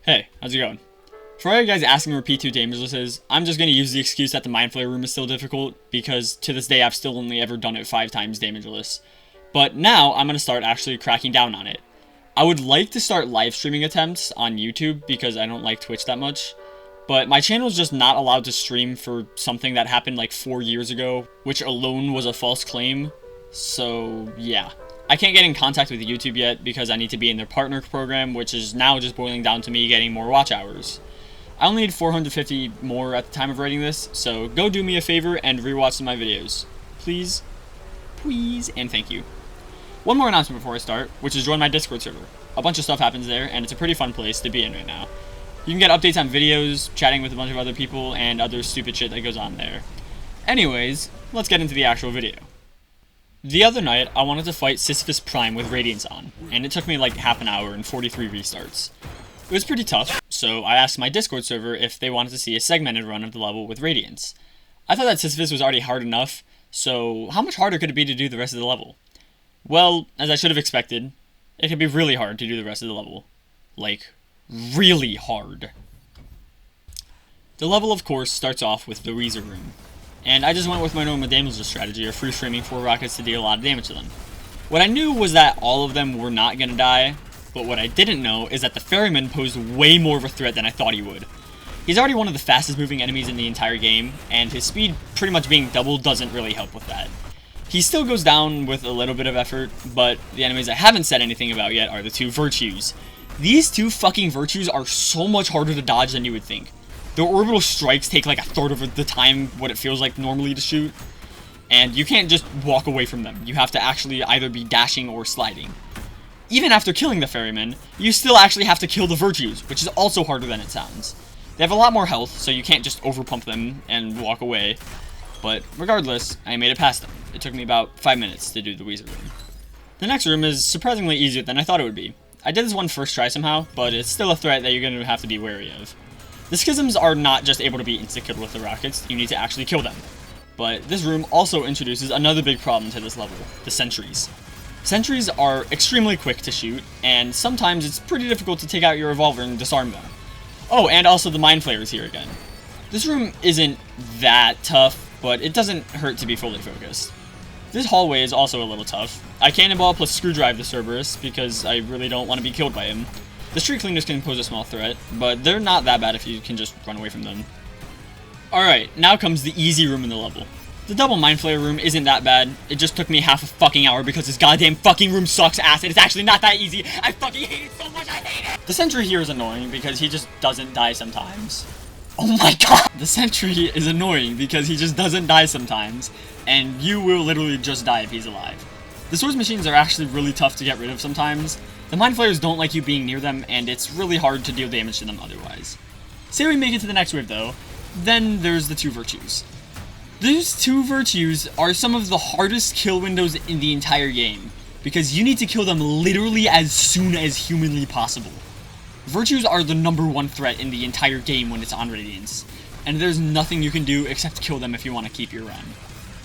Hey, how's it going? For all you guys asking where P-2 damageless is, I'm just going to use the excuse that the mindflayer room is still difficult, because to this day I've still only ever done it 5 times damageless. But now I'm going to start actually cracking down on it. I would like to start live streaming attempts on YouTube because I don't like Twitch that much, but my channel is just not allowed to stream for something that happened like 4 years ago, which alone was a false claim. So yeah. I can't get in contact with YouTube yet because I need to be in their partner program, which is now just boiling down to me getting more watch hours. I only need 450 more at the time of writing this, so go do me a favor and rewatch some of my videos. Please, please, and thank you. One more announcement before I start, which is join my Discord server. A bunch of stuff happens there, and it's a pretty fun place to be in right now. You can get updates on videos, chatting with a bunch of other people, and other stupid shit that goes on there. Anyways, let's get into the actual video. The other night, I wanted to fight Sisyphus Prime with Radiance on, and it took me like half an hour and 43 restarts. It was pretty tough, so I asked my Discord server if they wanted to see a segmented run of the level with Radiance. I thought that Sisyphus was already hard enough, so how much harder could it be to do the rest of the level? Well, as I should have expected, it could be really hard to do the rest of the level. Like, really hard. The level, of course, starts off with the Weezer room. And I just went with my normal damageless strategy of free streaming 4 rockets to deal a lot of damage to them. What I knew was that all of them were not going to die, but what I didn't know is that the ferryman posed way more of a threat than I thought he would. He's already one of the fastest moving enemies in the entire game, and his speed pretty much being doubled doesn't really help with that. He still goes down with a little bit of effort, but the enemies I haven't said anything about yet are the 2 virtues. These 2 fucking virtues are so much harder to dodge than you would think. Their orbital strikes take like a third of the time what it feels like normally to shoot, and you can't just walk away from them. You have to actually either be dashing or sliding. Even after killing the ferryman, you still actually have to kill the virtues, which is also harder than it sounds. They have a lot more health, so you can't just overpump them and walk away, but regardless, I made it past them. It took me about 5 minutes to do the Weezer room. The next room is surprisingly easier than I thought it would be. I did this one first try somehow, but it's still a threat that you're going to have to be wary of. The schisms are not just able to be insta-killed with the rockets, you need to actually kill them. But this room also introduces another big problem to this level, the sentries. Sentries are extremely quick to shoot, and sometimes it's pretty difficult to take out your revolver and disarm them. Oh, and also the mindflayer is here again. This room isn't that tough, but it doesn't hurt to be fully focused. This hallway is also a little tough. I cannonball plus screwdrive the Cerberus because I really don't want to be killed by him. The street cleaners can pose a small threat, but they're not that bad if you can just run away from them. Alright, now comes the easy room in the level. The double mindflayer room isn't that bad. It just took me half a fucking hour because this goddamn fucking room sucks ass and it's actually not that easy. I fucking hate it so much, I hate it! The sentry here is annoying because he just doesn't die sometimes. Oh my god! The sentry is annoying because he just doesn't die sometimes, and you will literally just die if he's alive. The swords machines are actually really tough to get rid of sometimes. The mindflayers don't like you being near them, and it's really hard to deal damage to them otherwise. Say we make it to the next wave though, then there's the 2 virtues. These 2 virtues are some of the hardest kill windows in the entire game, because you need to kill them literally as soon as humanly possible. Virtues are the #1 threat in the entire game when it's on Radiance, and there's nothing you can do except kill them if you want to keep your run.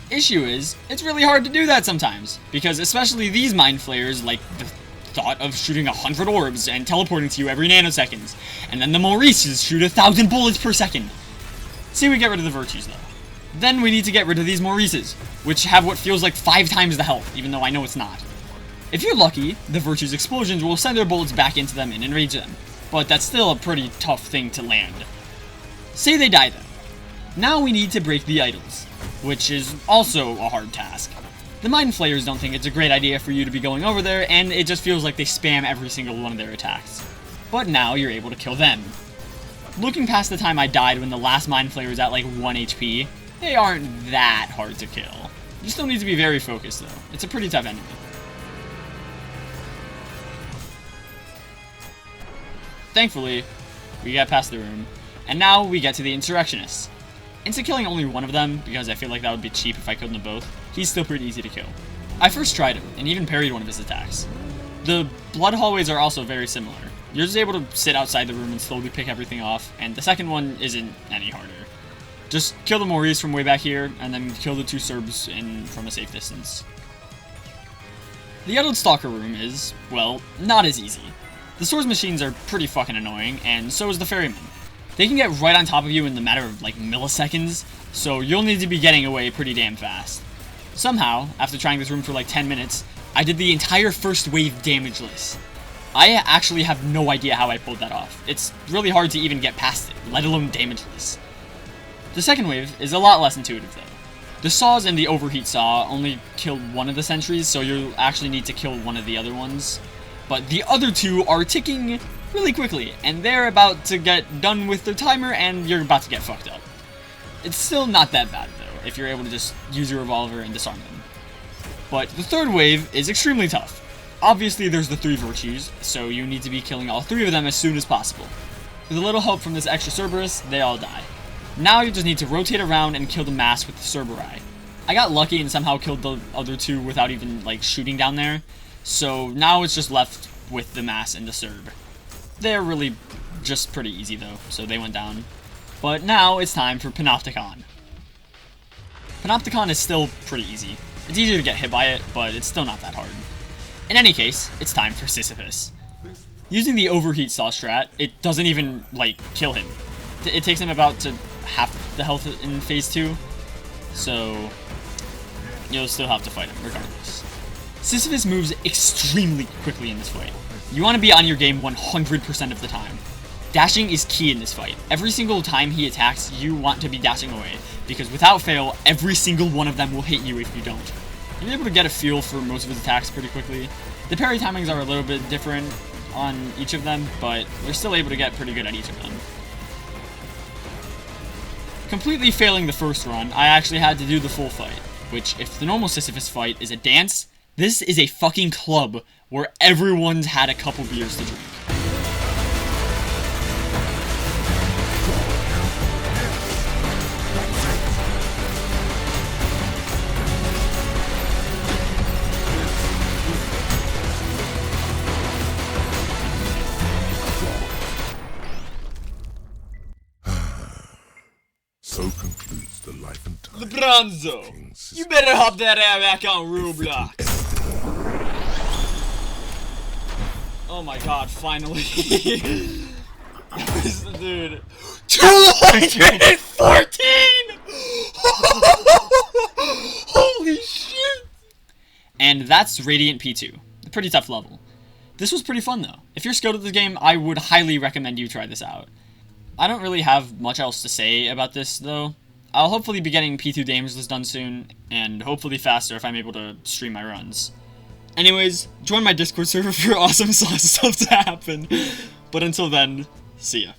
Issue is, it's really hard to do that sometimes, because especially these mindflayers like the thought of shooting 100 orbs and teleporting to you every nanoseconds, and then the Maurices shoot 1,000 bullets per second. Say we get rid of the virtues though. Then we need to get rid of these Maurices, which have what feels like 5 times the health, even though I know it's not. If you're lucky, the virtues' explosions will send their bullets back into them and enrage them, but that's still a pretty tough thing to land. Say they die though. Now we need to break the idols, which is also a hard task. The mind flayers don't think it's a great idea for you to be going over there, and it just feels like they spam every single one of their attacks. But now you're able to kill them. Looking past the time I died when the last mind flayer was at like 1 HP, they aren't that hard to kill. You still need to be very focused though. It's a pretty tough enemy. Thankfully, we got past the room, and now we get to the insurrectionists. Instead of killing only one of them, because I feel like that would be cheap if I killed them both, he's still pretty easy to kill. I first tried him, and even parried one of his attacks. The blood hallways are also very similar. You're just able to sit outside the room and slowly pick everything off, and the second one isn't any harder. Just kill the Maurice from way back here, and then kill the 2 Serbs from a safe distance. The Idled Stalker room is, well, not as easy. The swords machines are pretty fucking annoying, and so is the ferryman. They can get right on top of you in the matter of like milliseconds, so you'll need to be getting away pretty damn fast. Somehow, after trying this room for like 10 minutes, I did the entire first wave damageless. I actually have no idea how I pulled that off. It's really hard to even get past it, let alone damageless. The second wave is a lot less intuitive though. The saws and the overheat saw only killed one of the sentries, so you'll actually need to kill one of the other ones. But the other two are ticking really quickly, and they're about to get done with their timer, and you're about to get fucked up. It's still not that bad though, if you're able to just use your revolver and disarm them. But the third wave is extremely tough. Obviously there's the 3 virtues, so you need to be killing all 3 of them as soon as possible. With a little help from this extra Cerberus, they all die. Now you just need to rotate around and kill the mass with the Cerberi. I got lucky and somehow killed the other 2 without even like shooting down there, so now it's just left with the mass and the Cerb. They're really just pretty easy though, so they went down. But now it's time for Panopticon. Panopticon is still pretty easy. It's easier to get hit by it, but it's still not that hard. In any case, it's time for Sisyphus. Using the overheat saw strat, it doesn't even, like, kill him. It takes him about to half the health in phase 2, so you'll still have to fight him regardless. Sisyphus moves extremely quickly in this fight. You want to be on your game 100% of the time. Dashing is key in this fight. Every single time he attacks, you want to be dashing away, because without fail, every single one of them will hit you if you don't. You're able to get a feel for most of his attacks pretty quickly. The parry timings are a little bit different on each of them, but you're still able to get pretty good at each of them. Completely failing the first run, I actually had to do the full fight, which, if the normal Sisyphus fight is a dance, this is a fucking club where everyone's had a couple beers to drink. So concludes the life and time. LeBronzo, you better hop that ass back on Roblox. Oh my god, finally. Dude. 214! Holy shit! And that's Radiant P-2. A pretty tough level. This was pretty fun though. If you're skilled at this game, I would highly recommend you try this out. I don't really have much else to say about this, though. I'll hopefully be getting P-2 damageless done soon, and hopefully faster if I'm able to stream my runs. Anyways, join my Discord server for awesome stuff to happen. But until then, see ya.